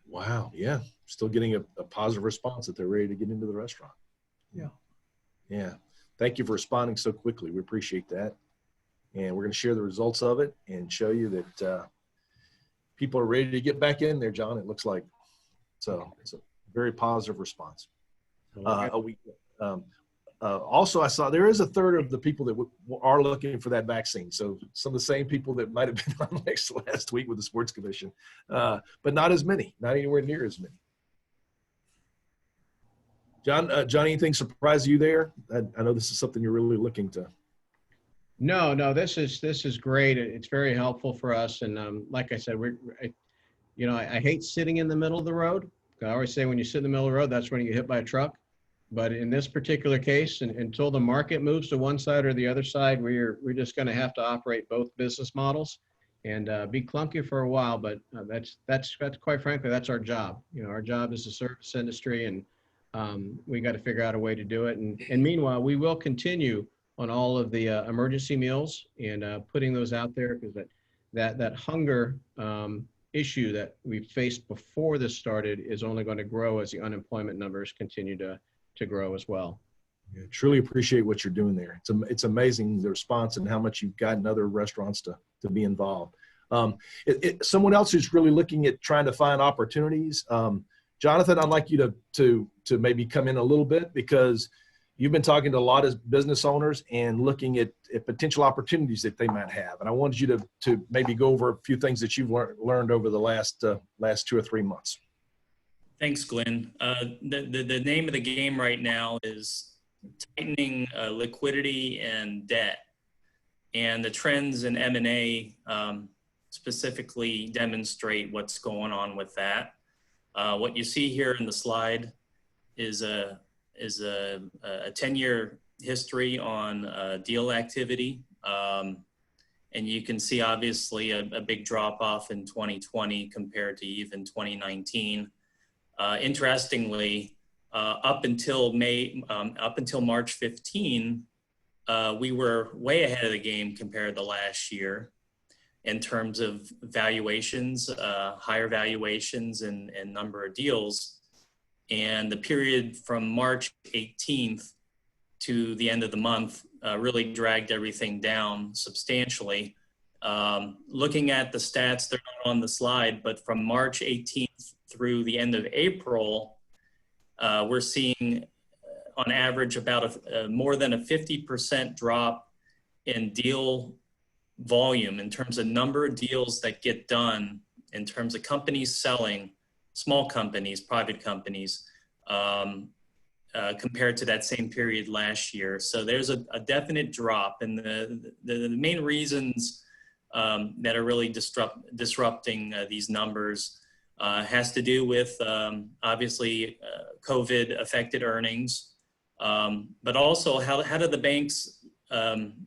[SPEAKER 2] Wow, yeah, still getting a positive response that they're ready to get into the restaurant. Yeah. Thank you for responding so quickly. We appreciate that. And we're going to share the results of it and show you that people are ready to get back in there, John, it looks like. So it's a very positive response. Also, I saw there is a third of the people that are looking for that vaccine. So some of the same people that might have been on last week with the Sports Commission, but not as many, not anywhere near as many. John, anything surprise you there? I know this is something you're really looking to.
[SPEAKER 4] No, this is great. It's very helpful for us. And like I said, I hate sitting in the middle of the road. I always say when you sit in the middle of the road, that's when you get hit by a truck. But in this particular case, until the market moves to one side or the other side, we're just going to have to operate both business models and be clunky for a while. But that's quite frankly, that's our job. You know, our job is the service industry, and we got to figure out a way to do it. And meanwhile, we will continue on all of the emergency meals and putting those out there because that hunger issue that we faced before this started is only going to grow as the unemployment numbers continue to grow as well.
[SPEAKER 2] Yeah, truly appreciate what you're doing there. It's amazing the response and how much you've gotten other restaurants to be involved. Someone else who's really looking at trying to find opportunities. Jonathan, I'd like you to maybe come in a little bit, because you've been talking to a lot of business owners and looking at potential opportunities that they might have. And I wanted you to maybe go over a few things that you've learned over the last 2 or 3 months.
[SPEAKER 5] Thanks, Glyn. The name of the game right now is tightening liquidity and debt. And the trends in M&A specifically demonstrate what's going on with that. What you see here in the slide is a 10-year history on deal activity. And you can see obviously a big drop off in 2020 compared to even 2019. Interestingly, up until March 15, we were way ahead of the game compared to last year in terms of valuations, higher valuations and number of deals. And the period from March 18th to the end of the month really dragged everything down substantially. Looking at the stats, they're not on the slide, but from March 18th through the end of April, we're seeing on average about more than a 50% drop in deal volume in terms of number of deals that get done, in terms of companies selling, small companies, private companies, compared to that same period last year. So there's a definite drop, and the main reasons that are really disrupting these numbers has to do with obviously COVID affected earnings, but also how do the banks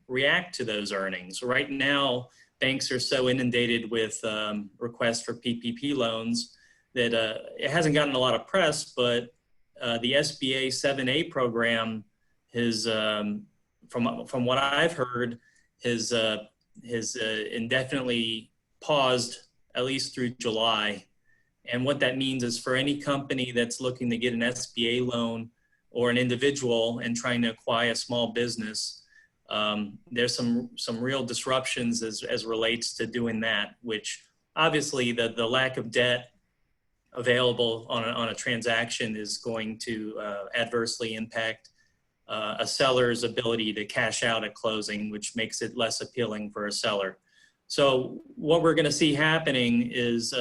[SPEAKER 5] react to those earnings? Right now, banks are so inundated with requests for PPP loans that it hasn't gotten a lot of press, but the SBA 7A program has, from what I've heard, has indefinitely paused at least through July. And what that means is for any company that's looking to get an SBA loan or an individual and trying to acquire a small business, there's some real disruptions as relates to doing that, which obviously the lack of debt available on a transaction is going to adversely impact a seller's ability to cash out at closing, which makes it less appealing for a seller. So what we're going to see happening is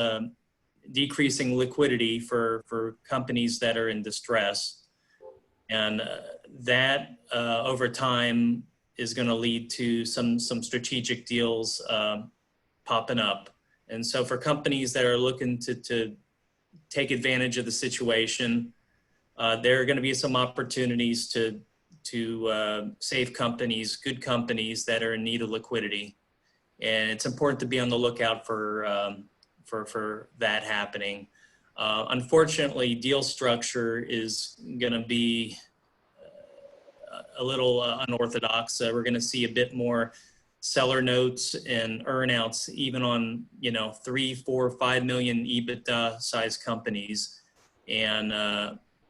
[SPEAKER 5] decreasing liquidity for companies that are in distress. And that over time is going to lead to some strategic deals popping up. And so for companies that are looking to take advantage of the situation, there are going to be some opportunities to save companies, good companies that are in need of liquidity. And it's important to be on the lookout for that happening. Unfortunately, deal structure is going to be a little unorthodox. We're going to see a bit more seller notes and earnouts, even on 3, 4, 5 million EBITDA size companies, and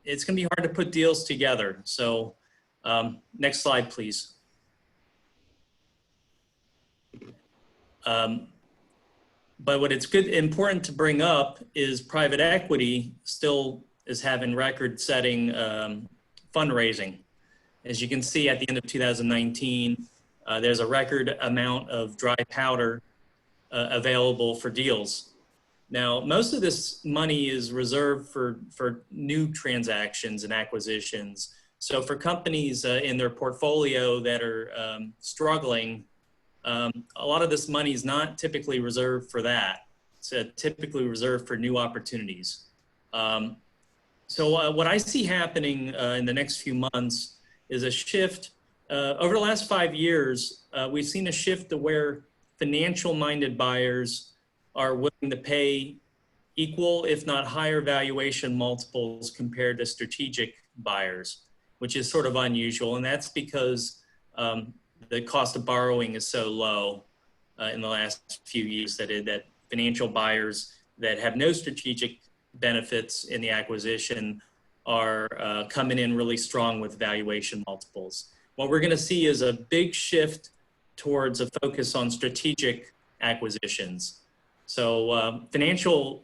[SPEAKER 5] it's going to be hard to put deals together. So, next slide, please. But what it's important to bring up is private equity still is having record-setting fundraising. As you can see, at the end of 2019, there's a record amount of dry powder available for deals. Now, most of this money is reserved for new transactions and acquisitions. So for companies in their portfolio that are struggling, a lot of this money is not typically reserved for that. It's typically reserved for new opportunities. So what I see happening in the next few months is a shift. Over the last 5 years, we've seen a shift to where financial-minded buyers are willing to pay equal, if not higher, valuation multiples compared to strategic buyers, which is sort of unusual. And that's because the cost of borrowing is so low. in the last few years, that financial buyers that have no strategic benefits in the acquisition are coming in really strong with valuation multiples. What we're going to see is a big shift towards a focus on strategic acquisitions. So financial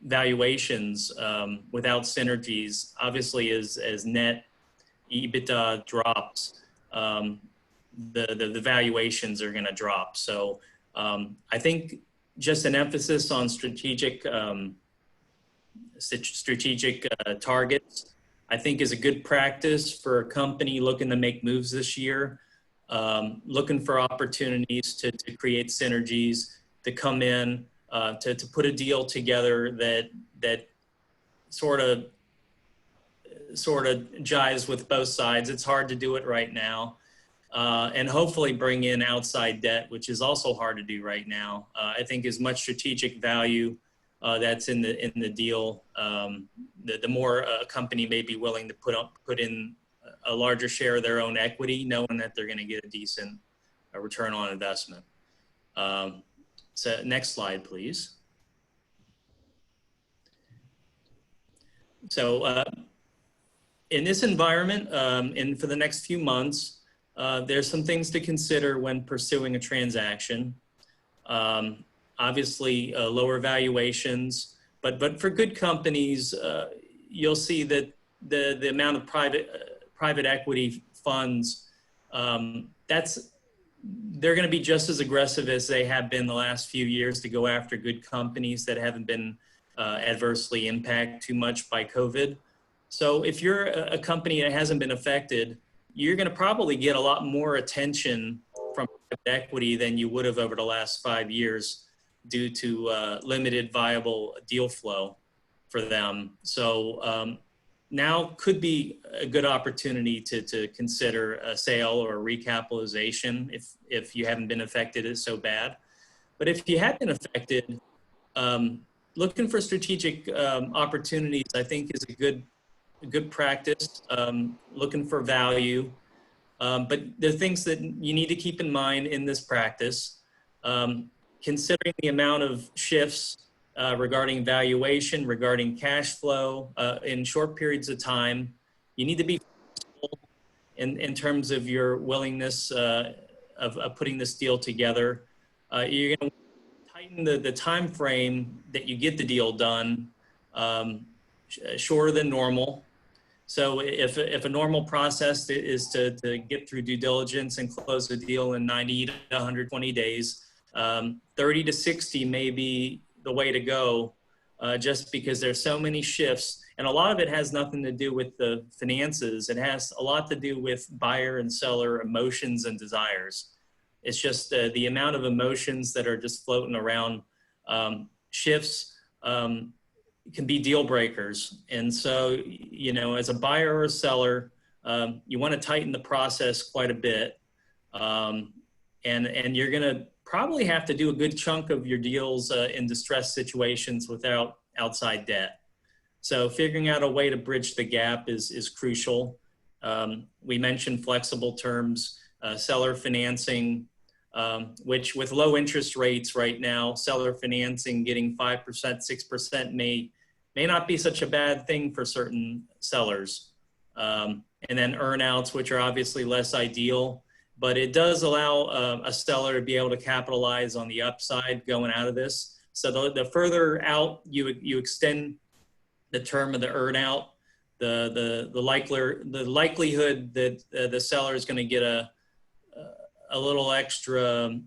[SPEAKER 5] valuations without synergies, obviously as net EBITDA drops, the valuations are going to drop. So I think just an emphasis on strategic targets, I think, is a good practice for a company looking to make moves this year, looking for opportunities to create synergies, to come in, to put a deal together that sort of jives with both sides. It's hard to do it right now. And hopefully bring in outside debt, which is also hard to do right now. I think as much strategic value that's in the deal, the more a company may be willing to put in a larger share of their own equity, knowing that they're going to get a decent return on investment. So next slide, please. So in this environment, and for the next few months, there's some things to consider when pursuing a transaction. Obviously, lower valuations, but for good companies, you'll see that the amount of private equity funds, they're going to be just as aggressive as they have been the last few years to go after good companies that haven't been adversely impacted too much by COVID. So if you're a company that hasn't been affected, you're going to probably get a lot more attention from private equity than you would have over the last 5 years due to limited viable deal flow for them. So now could be a good opportunity to consider a sale or a recapitalization if you haven't been affected so bad. But if you have been affected, looking for strategic opportunities, I think, is a good practice, looking for value. But there are things that you need to keep in mind in this practice. Considering the amount of shifts regarding valuation, regarding cash flow in short periods of time, you need to be flexible in terms of your willingness of putting this deal together. You're going to tighten the time frame that you get the deal done shorter than normal. So if a normal process is to get through due diligence and close the deal in 90 to 120 days, 30 to 60 may be the way to go, just because there's so many shifts. And a lot of it has nothing to do with the finances. It has a lot to do with buyer and seller emotions and desires. It's just the amount of emotions that are just floating around. Shifts can be deal breakers. And so, you know, as a buyer or a seller, you want to tighten the process quite a bit. And you're going to probably have to do a good chunk of your deals in distressed situations without outside debt. So figuring out a way to bridge the gap is crucial. We mentioned flexible terms, seller financing, which with low interest rates right now, seller financing getting 5%, 6% may not be such a bad thing for certain sellers. And then earnouts, which are obviously less ideal, but it does allow a seller to be able to capitalize on the upside going out of this. So the further out you extend the term of the earnout, the likelihood that the seller is going to get a little extra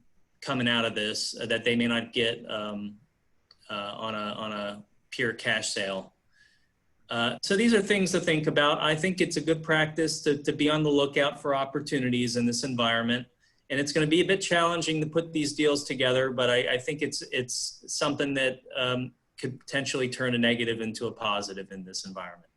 [SPEAKER 5] coming out of this that they may not get on a pure cash sale. So these are things to think about. I think it's a good practice to be on the lookout for opportunities in this environment. And it's going to be a bit challenging to put these deals together, but I think it's something that could potentially turn a negative into a positive in this environment.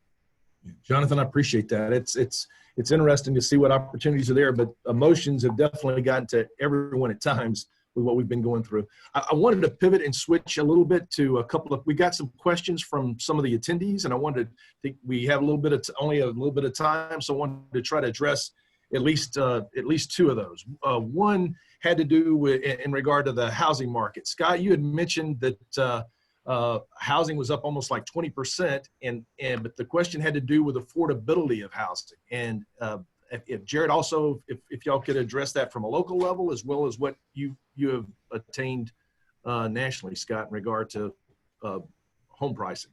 [SPEAKER 2] Jonathan, I appreciate that. It's interesting to see what opportunities are there, but emotions have definitely gotten to everyone at times with what we've been going through. I wanted to pivot and switch a little bit to we got some questions from some of the attendees, and I wanted to think we have only a little bit of time, so I wanted to try to address at least two of those. One had to do with in regard to the housing market. Scott, you had mentioned that housing was up almost like 20%, but the question had to do with affordability of housing. And if Jared also, if y'all could address that from a local level as well as what you have attained nationally, Scott, in regard to home pricing.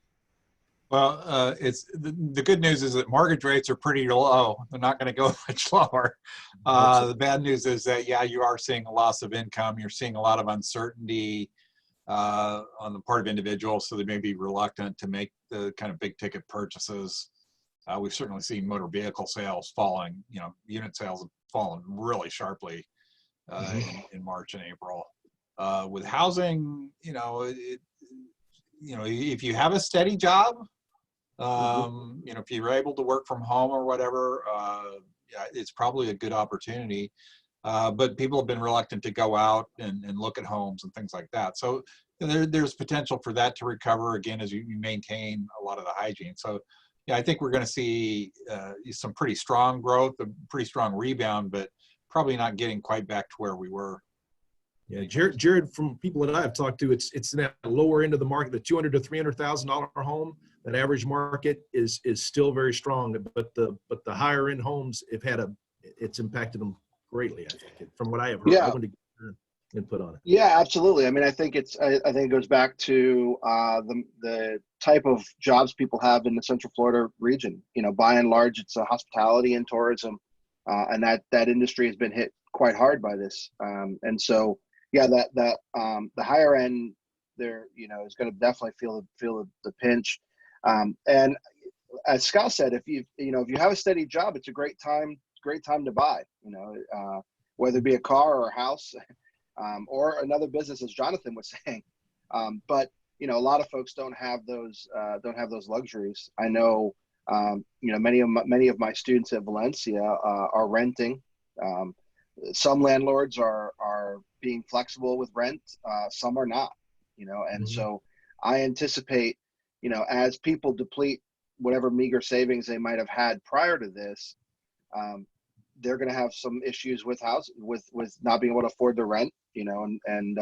[SPEAKER 3] Well, it's the good news is that mortgage rates are pretty low. They're not going to go much lower. The bad news is that, yeah, you are seeing a loss of income. You're seeing a lot of uncertainty on the part of individuals, so they may be reluctant to make the kind of big ticket purchases. We've certainly seen motor vehicle sales falling. You know, unit sales have fallen really sharply in March and April. With housing, you know, if you have a steady job, you know, if you're able to work from home or whatever, yeah, it's probably a good opportunity. But people have been reluctant to go out and look at homes and things like that. So there's potential for that to recover again as you maintain a lot of the hygiene. So yeah, I think we're going to see some pretty strong growth, a pretty strong rebound, but probably not getting quite back to where we were.
[SPEAKER 2] Yeah, Jared, from people that I've talked to, it's in that lower end of the market, the $200,000 to $300,000 home. That average market is still very strong, but the higher end homes it's impacted them greatly, I think, from what I have heard.
[SPEAKER 1] Yeah.
[SPEAKER 2] I want to get your input on it.
[SPEAKER 1] Yeah, absolutely. I mean, I think I think it goes back to the type of jobs people have in the Central Florida region. You know, by and large, it's hospitality and tourism, and that industry has been hit quite hard by this. And so, yeah, that the higher end there, you know, is going to definitely feel the pinch. And as Scott said, if you have a steady job, it's a great time to buy. You know, whether it be a car or a house. Or another business, as Jonathan was saying, but you know, a lot of folks don't have those luxuries. I know, you know, many of my students at Valencia are renting. Some landlords are being flexible with rent. Some are not. You know, and so I anticipate, you know, as people deplete whatever meager savings they might have had prior to this, they're going to have some issues with with not being able to afford the rent, you know, and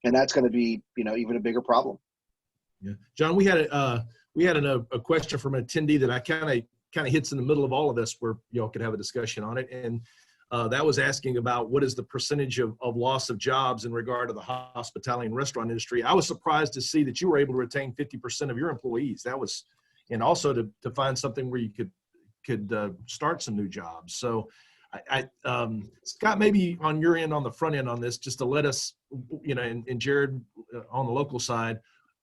[SPEAKER 1] that's going to be, you know, even a bigger problem.
[SPEAKER 2] Yeah, John, we had a question from an attendee that I kind of hits in the middle of all of this, where y'all could have a discussion on it, and that was asking about what is the percentage of loss of jobs in regard to the hospitality and restaurant industry. I was surprised to see that you were able to retain 50% of your employees. That was, and also to find something where you could start some new jobs. So Scott, maybe on your end, on the front end on this, just to let us, you know, and Jared on the local side,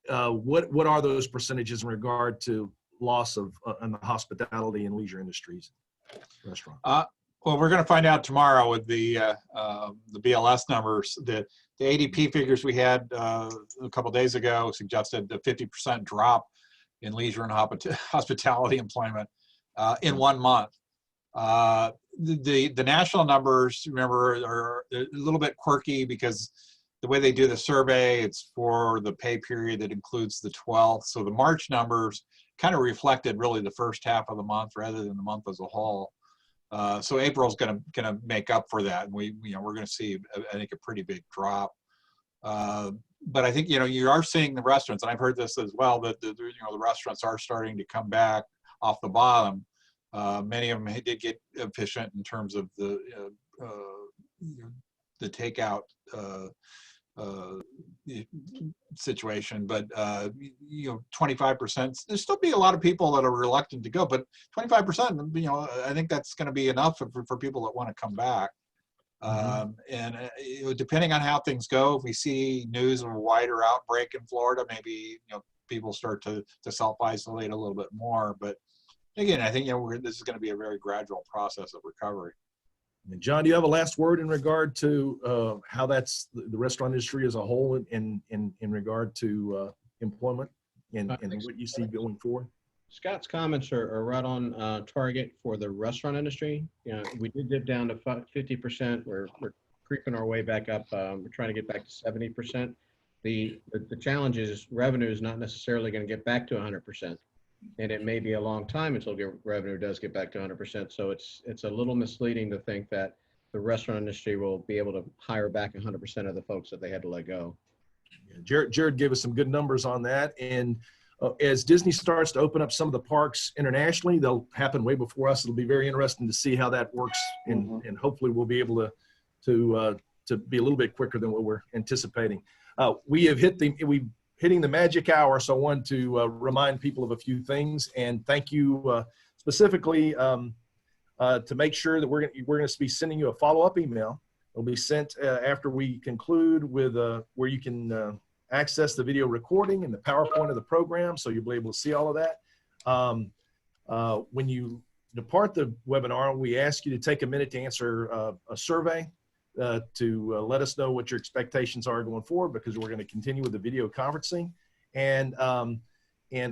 [SPEAKER 2] what are those percentages in regard to loss of in the hospitality and leisure industries, restaurant?
[SPEAKER 3] Well, we're going to find out tomorrow with the BLS numbers. The ADP figures we had a couple of days ago suggested a 50% drop in leisure and hospitality employment in 1 month. The national numbers, remember, are a little bit quirky because the way they do the survey, it's for the pay period that includes the 12th. So the March numbers kind of reflected really the first half of the month rather than the month as a whole. So April's going to make up for that, and we're going to see, I think, a pretty big drop. But I think, you know, you are seeing the restaurants, and I've heard this as well, that the restaurants are starting to come back off the bottom. Many of them did get efficient in terms of the takeout situation, but 25%. There's still be a lot of people that are reluctant to go, but 25%, you know, I think that's going to be enough for people that want to come back. And depending on how things go, if we see news of a wider outbreak in Florida, maybe, you know, people start to self-isolate a little bit more. But again, I think, you know, this is going to be a very gradual process of recovery.
[SPEAKER 2] And John, do you have a last word in regard to how that's the restaurant industry as a whole in regard to employment and what you see going forward?
[SPEAKER 4] Scott's comments are right on target for the restaurant industry. You know, we did dip down to 50%. We're creeping our way back up. We're trying to get back to 70%. The challenge is revenue is not necessarily going to get back to 100%. And it may be a long time until revenue does get back to 100%. So it's a little misleading to think that the restaurant industry will be able to hire back 100% of the folks that they had to let go.
[SPEAKER 2] Jared gave us some good numbers on that. And as Disney starts to open up some of the parks internationally, they'll happen way before us. It'll be very interesting to see how that works. And hopefully we'll be able to be a little bit quicker than what we're anticipating. We have hitting the magic hour. So I wanted to remind people of a few things, and thank you specifically to make sure that we're going to be sending you a follow-up email. It'll be sent after we conclude with where you can access the video recording and the PowerPoint of the program, so you'll be able to see all of that. When you depart the webinar, we ask you to take a minute to answer a survey to let us know what your expectations are going forward, because we're going to continue with the video conferencing, and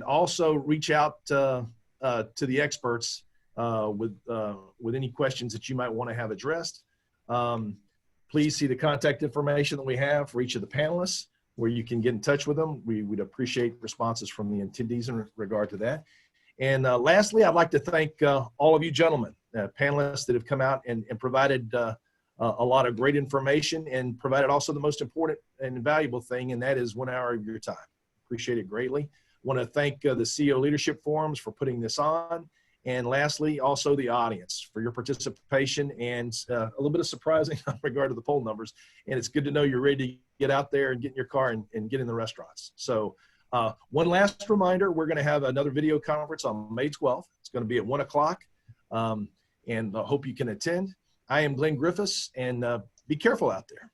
[SPEAKER 2] also reach out to the experts with any questions that you might want to have addressed. Please see the contact information that we have for each of the panelists, where you can get in touch with them. We would appreciate responses from the attendees in regard to that. And lastly, I'd like to thank all of you gentlemen, panelists that have come out and provided a lot of great information, and provided also the most important and valuable thing, and that is 1 hour of your time. Appreciate it greatly. I want to thank the CEO Leadership Forums for putting this on. And lastly, also the audience for your participation, and a little bit of surprising in regard to the poll numbers. And it's good to know you're ready to get out there and get in your car and get in the restaurants. So one last reminder, we're going to have another video conference on May 12th. It's going to be at 1 o'clock, and I hope you can attend. I am Glyn Griffis, and be careful out there.